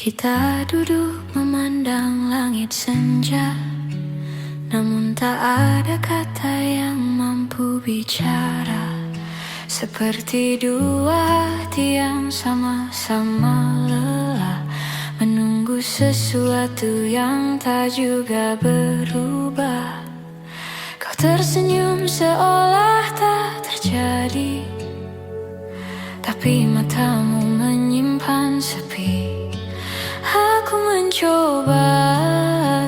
Kita duduk memandang langit senja, namun tak ada kata yang mampu bicara. Seperti dua hati yang sama-sama lelah, menunggu sesuatu yang tak juga berubah. Kau tersenyum seolah tak terjadi, tapi matamu menyimpan sepi. Aku mencoba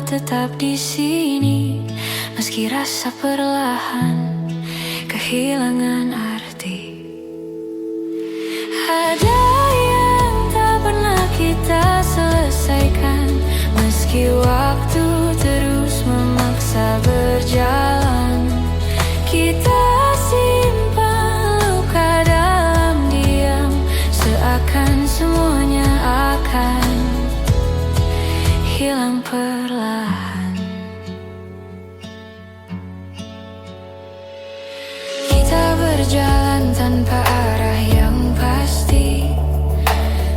tetap di sini, meski rasa perlahan kehilangan arti. Ada yang tak pernah kita selesaikan, meski waktu terus memaksa berjalan. Kita simpan luka dalam diam, seakan semuanya akan hilang perlahan. Kita berjalan tanpa arah yang pasti,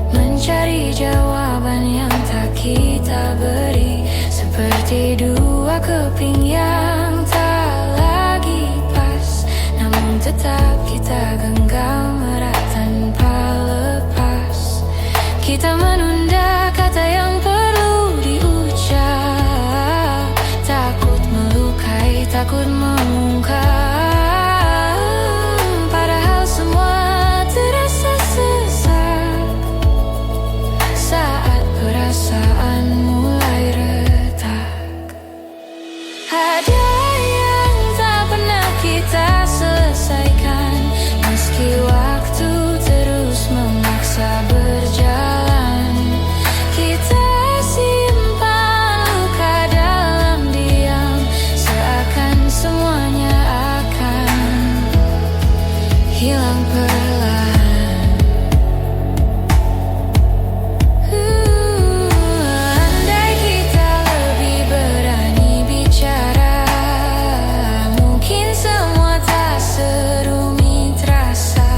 mencari jawaban yang tak kita beri. Seperti dua keping yang tak lagi pas, namun tetap kita genggam erat tanpa lepas. Kita menunda kata yang perlu diucap, takut melukai, takut mengungkap. Padahal semua terasa sesak saat perasaan mulai retak. Ada yang tak pernah kita selesaikan, meski waktu terus memaksa berjalan. Kita simpan luka dalam diam, seakan semuanya akan hilang perlahan. Andai kita lebih berani bicara, mungkin semua tak serumit rasa.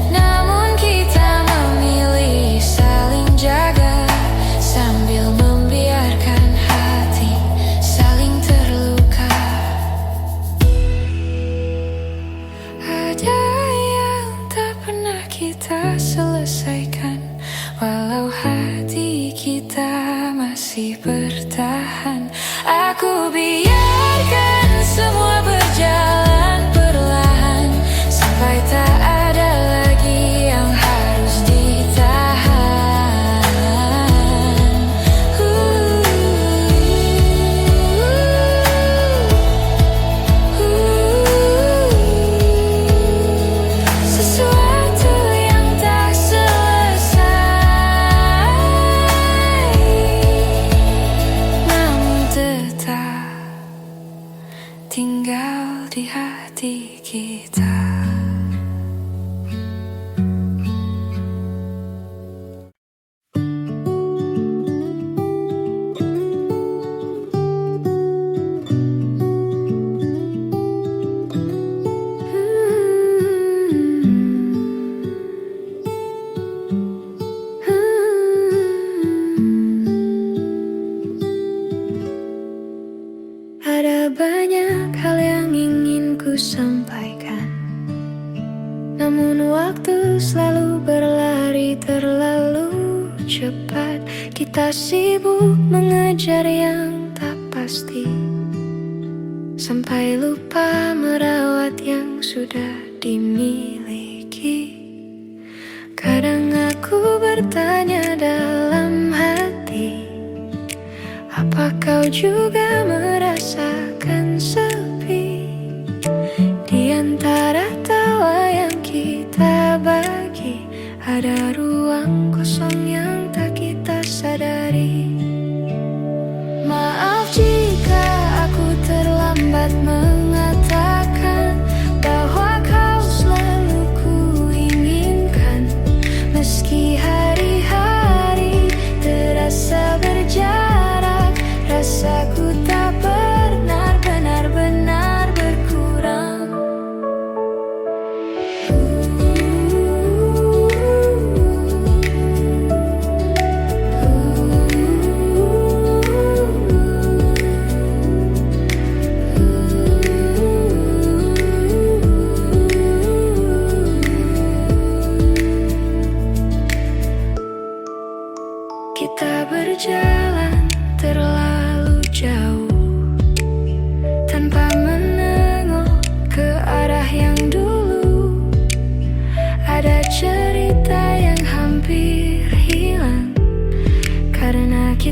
Namun kita memilih saling jaga, sambil membiarkan hati saling terluka. Ada yang tak pernah kita selesaikan, walau hati kita masih bertahan. Aku biarkan semua berjalan perlahan, sampai tak ada lagi yang harus ditahan. Sesuatu yang tak selesai, namun tetap tinggal di hati kita. Ada banyak hal yang ingin ku sampaikan, namun waktu selalu berlari terlalu cepat. Kita sibuk mengejar yang tak pasti, sampai lupa merawat yang sudah dimiliki. Kadang aku bertanya dalam hati, apa kau juga merasakan sepi? Di antara tawa yang kita bagi, ada ruang kosong yang tak kita sadari. Maaf jika aku terlambat mengatakan bahwa kau selalu ku inginkan. Meski hari-hari terasa berjarak, rasaku tak pernah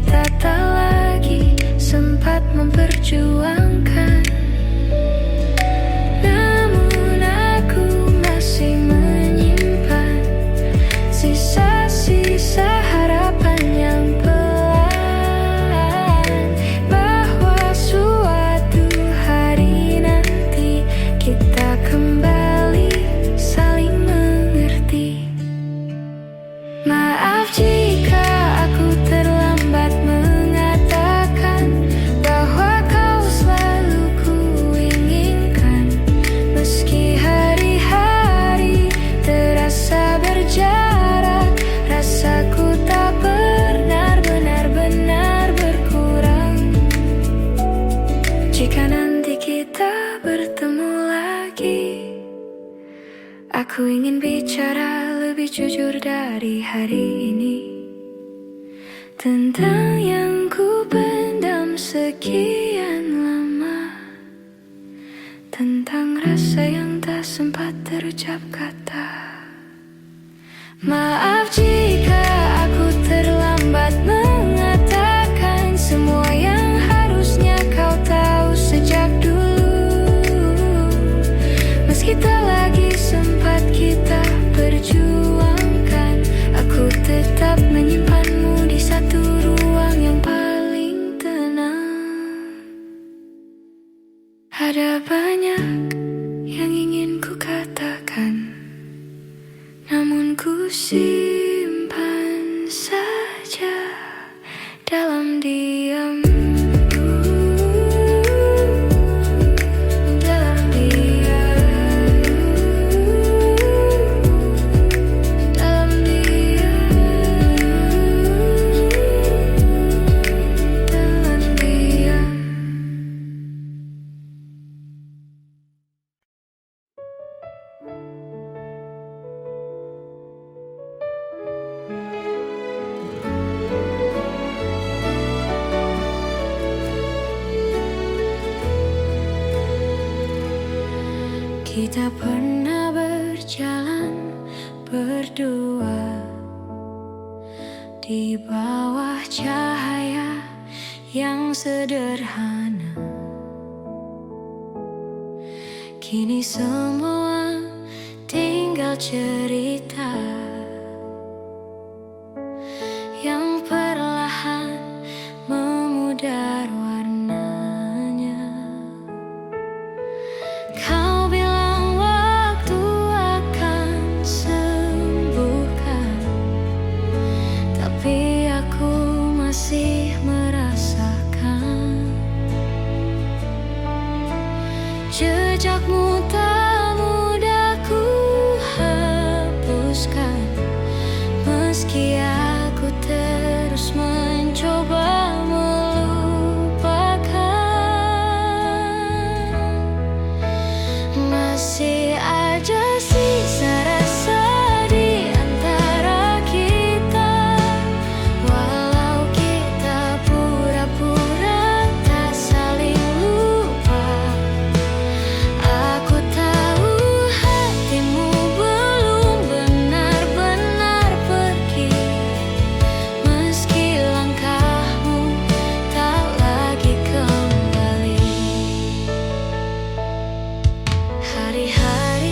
kita tak lagi sempat memperjuangkan. Namun aku masih menyimpan sisa-sisa harapan yang pelan, bahwa suatu hari nanti kita kembali saling mengerti. Maaf jika aku terlambat mengatakan bahwa kau selalu kuinginkan. Meski hari-hari terasa berjarak, rasaku tak pernah benar-benar berkurang. Jika nanti kita bertemu lagi, aku ingin bicara lebih jujur dari hari ini, tentang yang ku pendam sekian lama, tentang rasa yang tak sempat terucap kata. Maaf jika aku terlambat mengatakan semua yang harusnya kau tahu sejak dulu. Meski tak lagi sempat kita perjuangkan, aku tetap menyimpanmu di satu ruang yang paling tenang. Ada banyak yang ingin ku katakan, namun ku simpan saja dalam diam. Dalam diam. Dalam diam. Dalam diam. Kita pernah berjalan berdua di bawah cahaya yang sederhana. Kini semua tinggal cerita yang perlahan memudar warnanya. Kau bilang waktu akan sembuhkan, tapi aku masih merasakan jejakmu tak mudah ku hapuskan. Meski aku terus mencoba melupakan, masih ada sisa rasa di antara kita. Walau kita pura-pura tak saling lupa, aku tahu hatimu belum benar-benar pergi. Meski langkahmu tak lagi kembali, hari-hari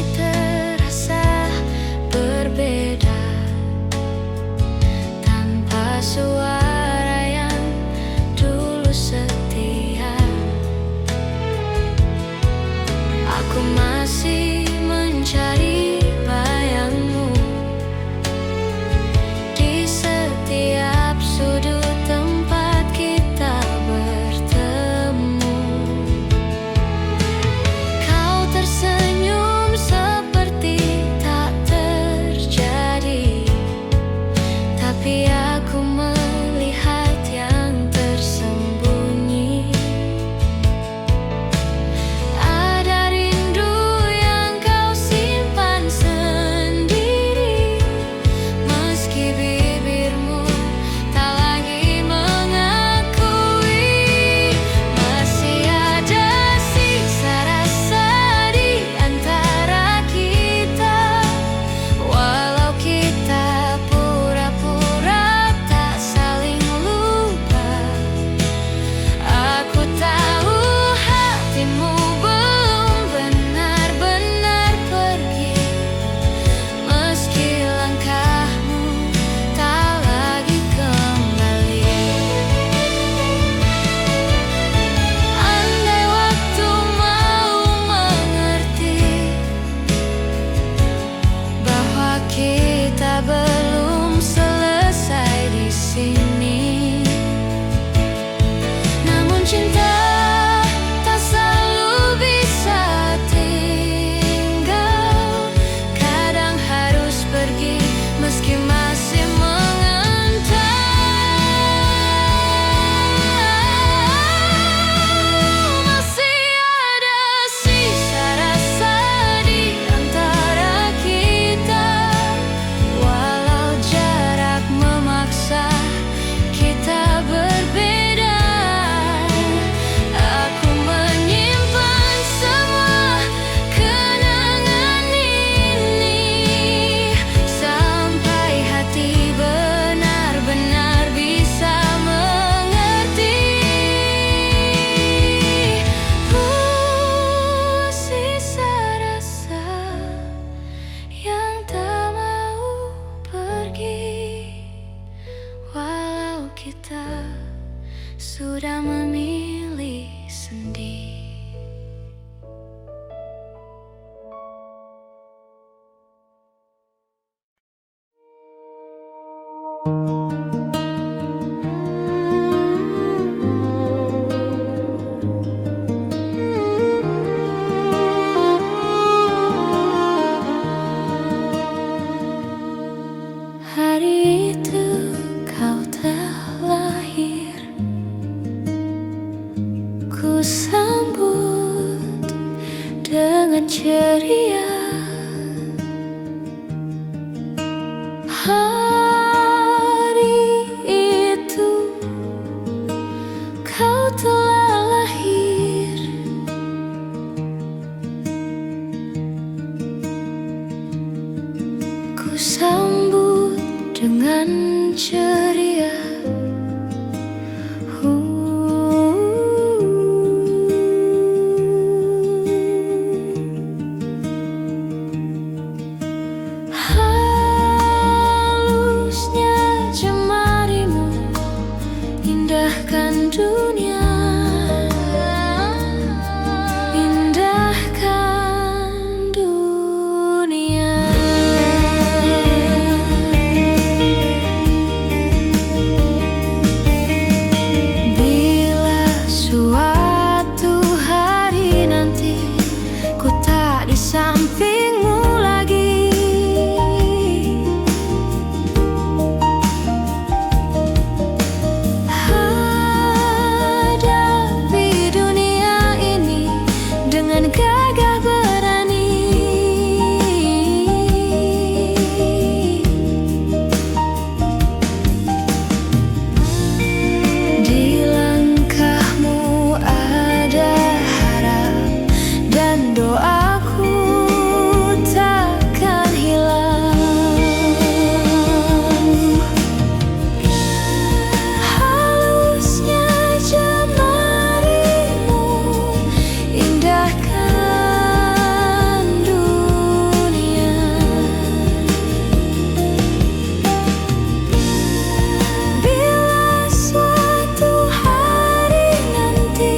Hari itu kau telah lahir, ku sambut dengan ceria. Hari itu kau telah lahir, ku sambut dengan ceria. Halusnya jemarimu indahkan dunia, indahkan dunia. Bila suatu hari nanti ku tak di sampingmu lagi, hadapi dunia ini dengan gagah berani. Di langkahmu ada harap dan doaku takkan hilang. Halusnya jemarimu indahkan dunia. Bila suatu hari nanti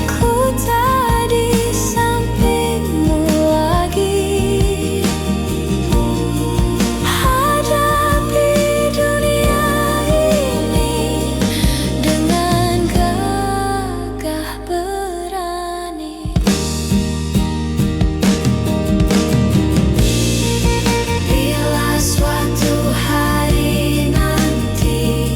ku tak di sampingmu lagi, hadapi dunia ini dengan gagah berani. Bila suatu hari nanti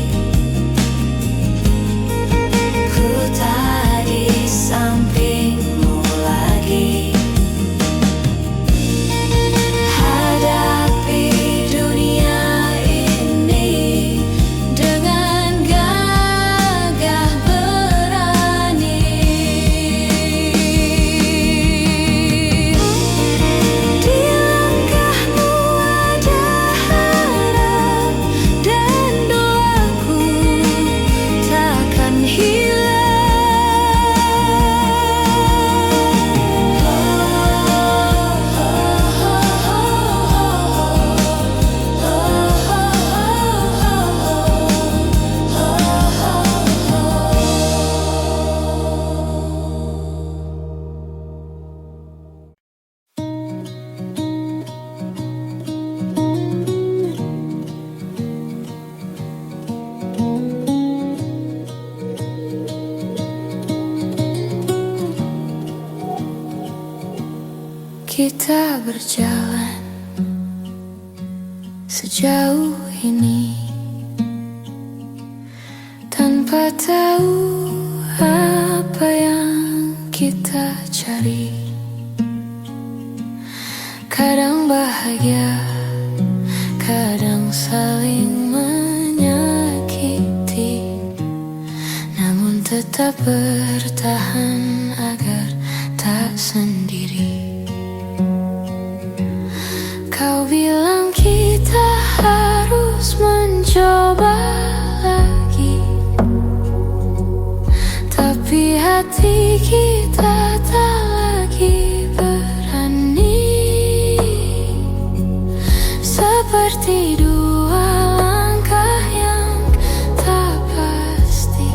ku tak di sampingmu lagi, hadapi dunia ini dengan gagah berani. Di langkahmu ada harap dan doaku takkan hilang. Kita berjalan sejauh ini tanpa tahu apa yang kita cari. Kadang bahagia, kadang saling menyakiti, namun tetap bertahan agar tak sendiri. Kau bilang kita harus mencoba lagi, tapi hati kita tak lagi berani. Seperti dua langkah yang tak pasti,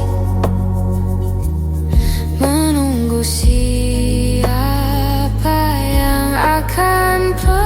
menunggu siapa yang akan pergi.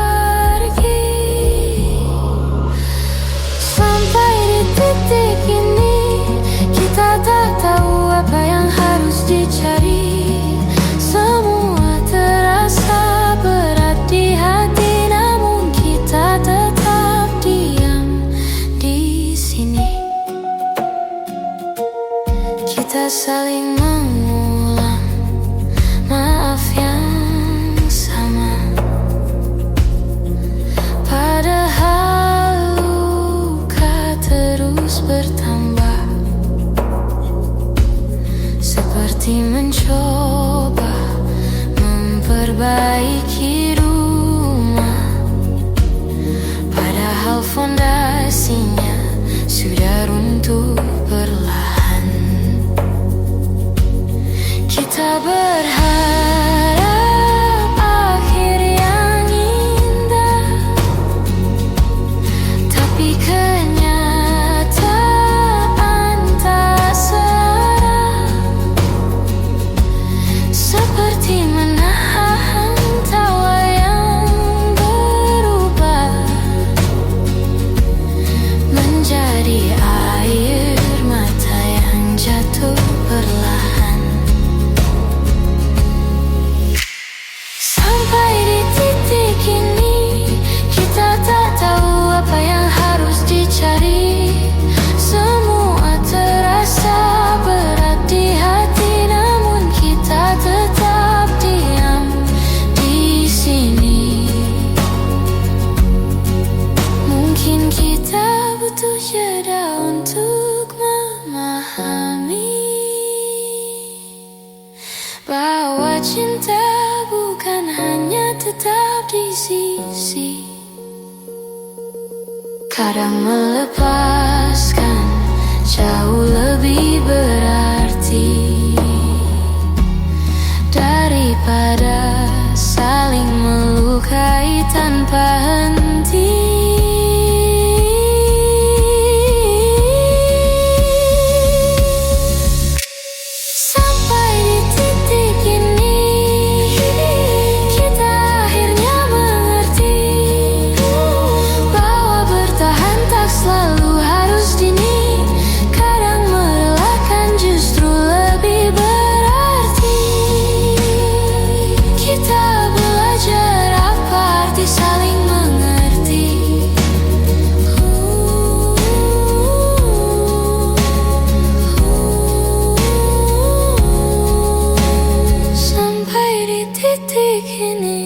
memperbaiki rumah, padahal fondasinya sudah runtuh perlahan. Kita berharap akhir yang indah, tapi kenyataan tak searah, seperti menahan tawa yang berubah menjadi air mata yang jatuh perlahan. Sampai di titik ini, kita tak tahu apa yang harus dicari. Semua terasa berat di hati, namun kita tetap diam di sini. Mungkin kita butuh jeda untuk memahami bahwa cinta bukan hanya tetap di sisi. Kadang melepaskan jauh lebih berarti daripada saling melukai tanpa henti. Sampai di titik ini, kita akhirnya mengerti bahwa bertahan tak selalu harus dini. Kadang merelakan justru lebih berarti. Kita belajar apa arti saling mengerti. Sampai di titik ini.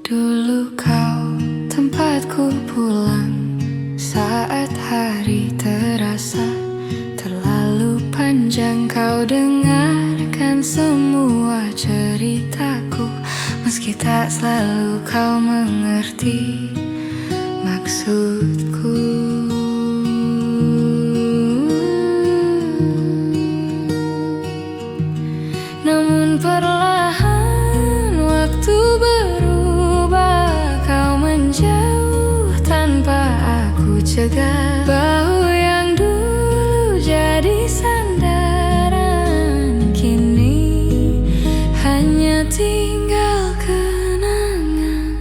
Dulu kau tempatku pulang saat hari terasa terlalu panjang. Kau dengarkan semua ceritaku, meski tak selalu kau mengerti maksudku. Namun perlahan waktu berubah, kau menjauh tanpa aku cegah. Bahu yang dulu jadi sandaran, kini hanya tinggal kenangan.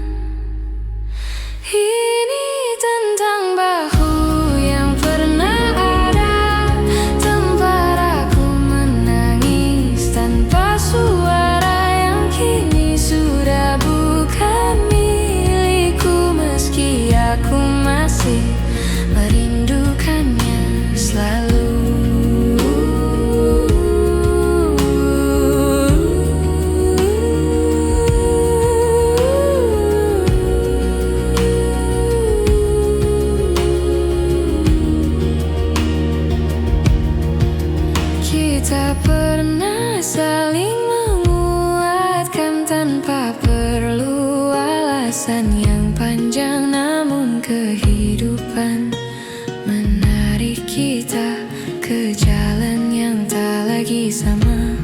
Ini tentang bahu yang pernah ada, tempat aku menangis tanpa suara, yang kini sudah bukan milikku, meski aku masih merindukannya selalu. Kita pernah saling menguatkan tanpa perlu alasan yang panjang, namun kehidupan menarik kita ke jalan yang tak lagi sama.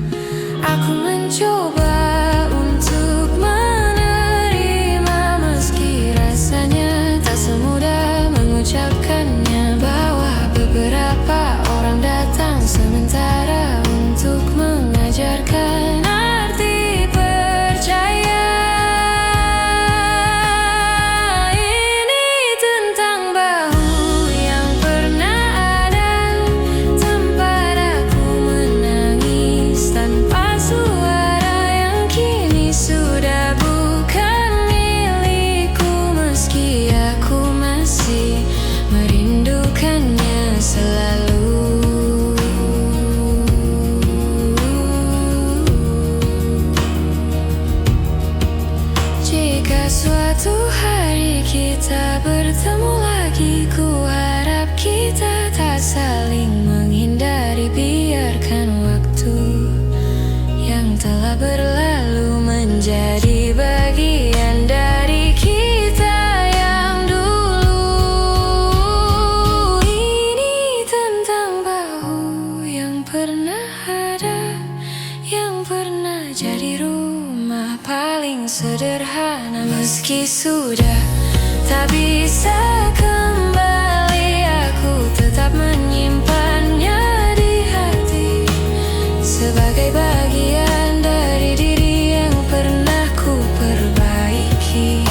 Aku mencoba untuk menerima, meski rasanya tak semudah mengucapkannya, bahwa beberapa orang datang sementara untuk mengajarkan arti percaya. Ini tentang bahu yang pernah ada, tempat aku menangis tanpa suara, bisa bertemu lagi. Ku harap kita tak saling menghindari. Biarkan waktu yang telah berlalu menjadi bagian dari kita yang dulu. Ini tentang bahu yang pernah ada, yang pernah jadi rumah paling sederhana. Meski sudah tak bisa kembali, aku tetap menyimpannya di hati sebagai bagian dari diri yang pernah ku perbaiki.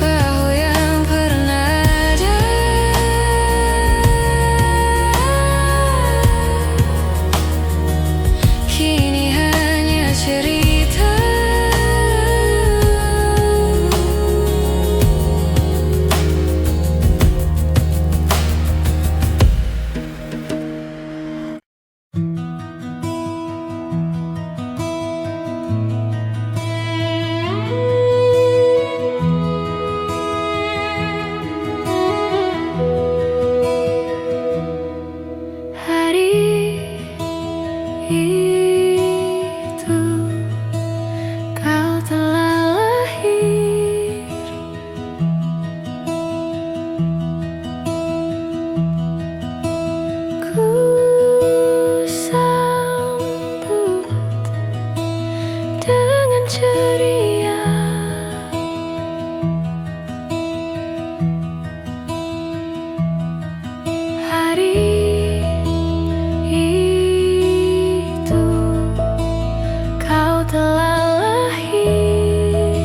Bahu yang pernah ada, kini hanya cerita. Hari itu kau telah lahir, ku sambut dengan ceria. Hari itu kau telah lahir,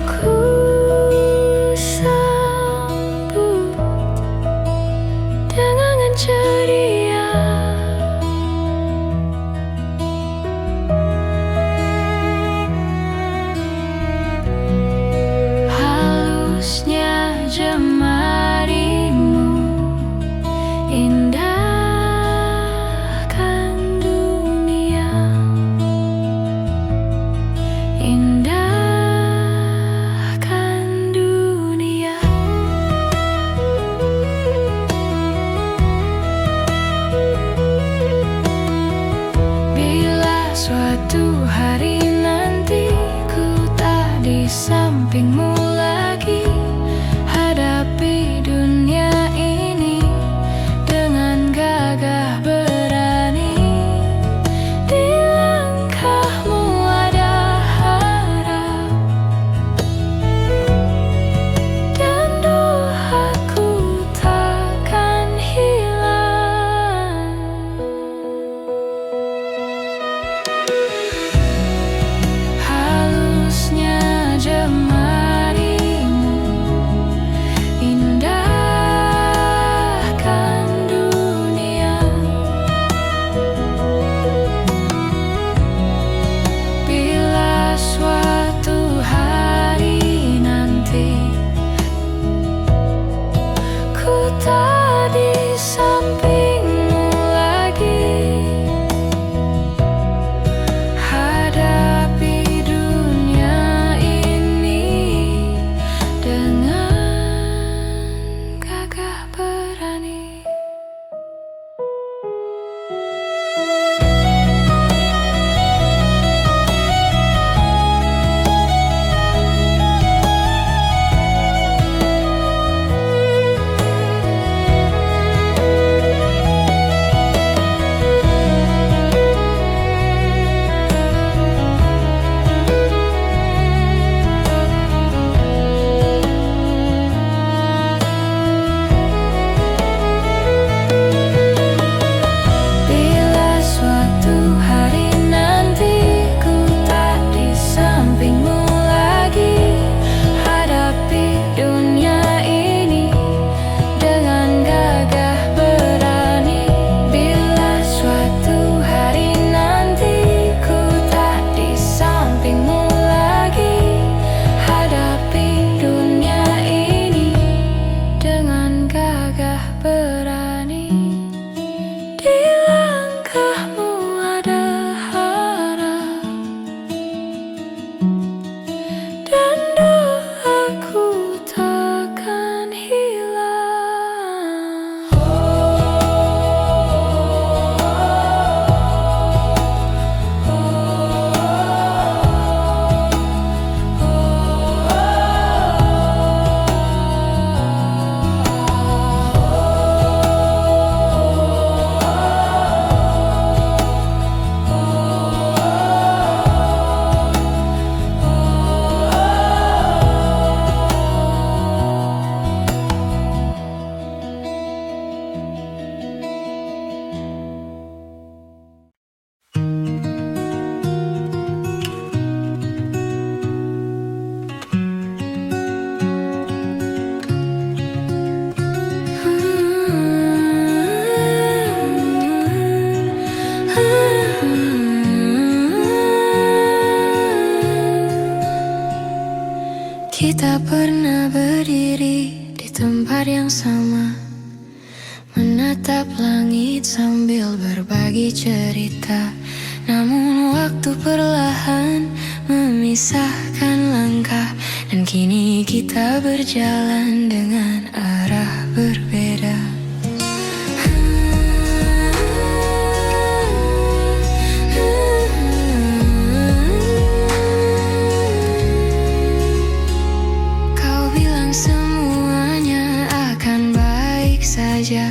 ku sambut dengan ceria. Halusnya jemarimu indahkan dunia, indahkan dunia. Bila suatu hari nanti ku tak di sampingmu lagi, hadapi dunia ini dengan gagah berani. Di langkahmu ada harap, dan doaku takkan hilang. Halusnya jemarimu tempat yang sama, menatap langit sambil berbagi cerita. Namun waktu perlahan memisahkan langkah, dan kini kita berjalan dengan arah berbeda. Kau bilang semuanya akan baik saja,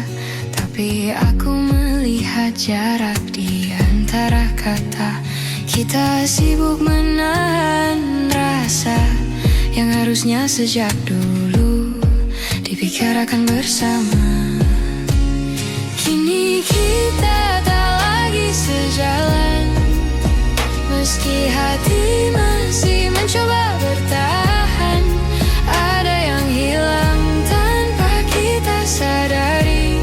tapi aku melihat jarak di antara kata. Kita sibuk menahan rasa yang harusnya sejak dulu dibicarakan bersama. Kini kita tak lagi sejalan, meski hati masih mencoba bertahan. Ada yang hilang tanpa kita sadari,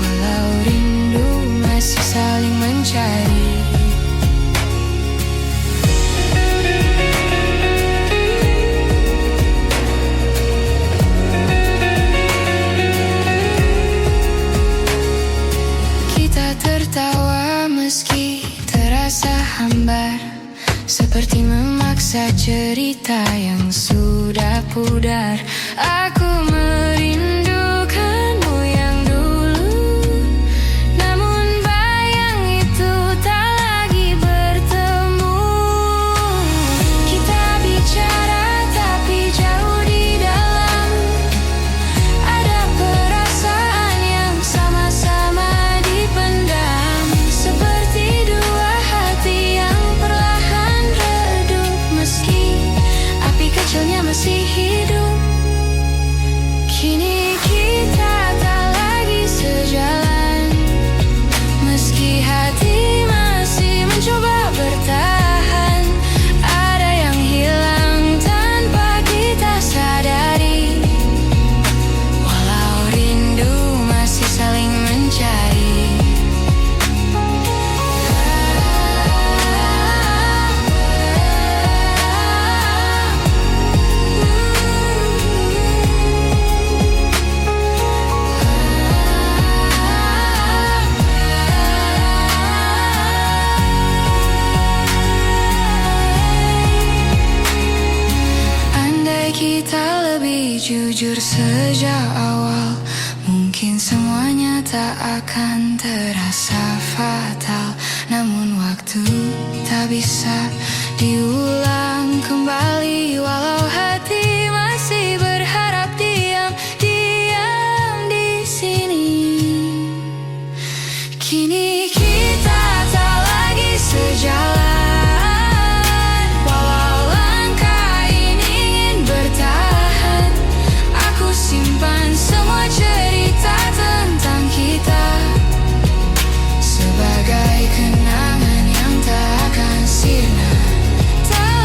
walau rindu masih saling mencari. Tertawa meski terasa hambar, seperti memaksa cerita yang sudah pudar. Aku merindukanmu yang dulu, namun bayang itu tak lagi bertemu. Kita bicara tapi jauh di dalam, ada perasaan yang sama-sama dipendam, seperti dua hati yang perlahan redup, meski api kecilnya masih hidup. Kini kita tak lagi sejalan, meski hati masih mencoba bertahan. Ada yang hilang tanpa kita sadari, walau rindu masih saling mencari. Andai kita lebih jujur sejak awal, mungkin semuanya tak akan terasa fatal. Namun waktu tak bisa diulang kembali, walau hati masih berharap diam di sini. Kini kita tak lagi sejalan, walau langkah ini ingin bertahan. Aku simpan semua cerita tentang kita, sebagai kenangan yang tak akan sirna. Tak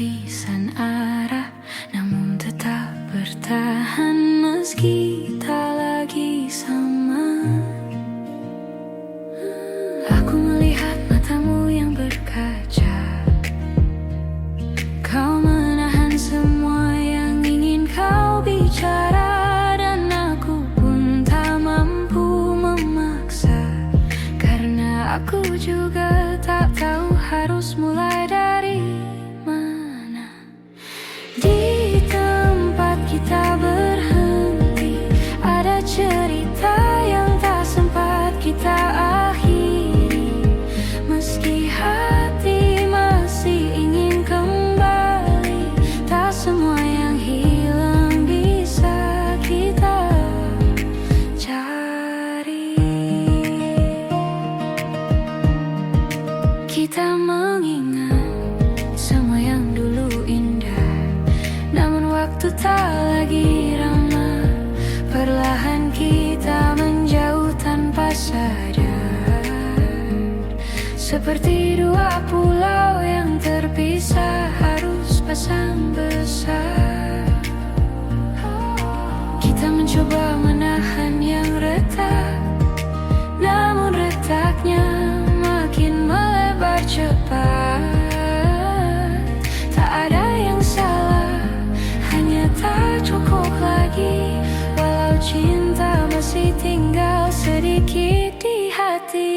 kehabisan arah, namun tetap bertahan meski tak lagi sama. Aku melihat matamu yang berkaca, kau menahan semua yang ingin kau bicara, dan aku pun tak mampu memaksa, karena aku juga tak tahu harus mulai dari mana. Di tempat kita berhenti, ada cerita yang tak sempat kita akhiri, meski hati masih ingin kembali. Tak semua yang hilang bisa kita cari. Kita mengingat semua yang dulu indah, namun waktu tak lagi ramah. Perlahan kita menjauh tanpa sadar, seperti dua pulau yang terpisah harus pasang besar. Kita mencoba menahan yang retak, namun retaknya makin melebar cepat. Tak ada yang salah, hanya tak cukup lagi, walau cinta masih tinggal sedikit di hati.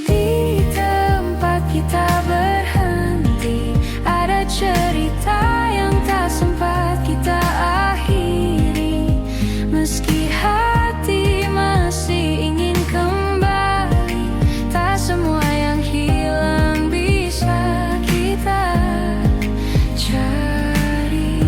Di tempat kita berhenti, ada cerita yang tak sempat kita akhiri, meski hati masih ingin kembali. Tak semua yang hilang bisa kita cari.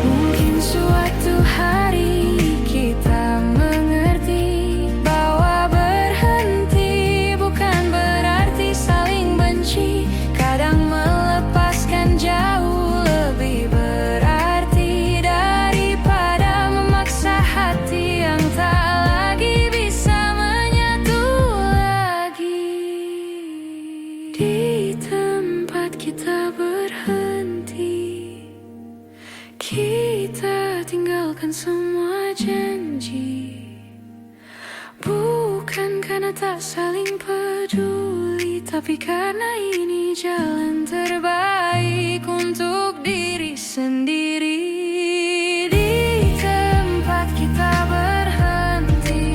Mungkin suatu hari kita mengerti bahwa berhenti bukan berarti saling benci. Kadang melepaskan jauh lebih berarti daripada memaksa hati yang tak lagi bisa menyatu lagi. Di tempat kita berhenti, kita tinggalkan semua janji, bukan karena tak saling peduli, tapi karena ini jalan terbaik untuk diri sendiri. Di tempat kita berhenti,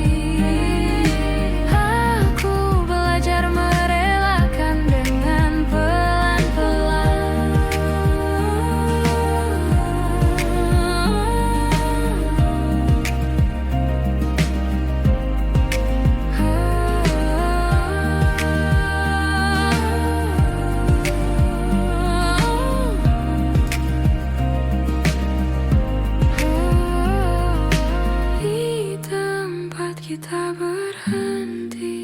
aku belajar merelakan dengan pelan-pelan. Di tempat kita berhenti,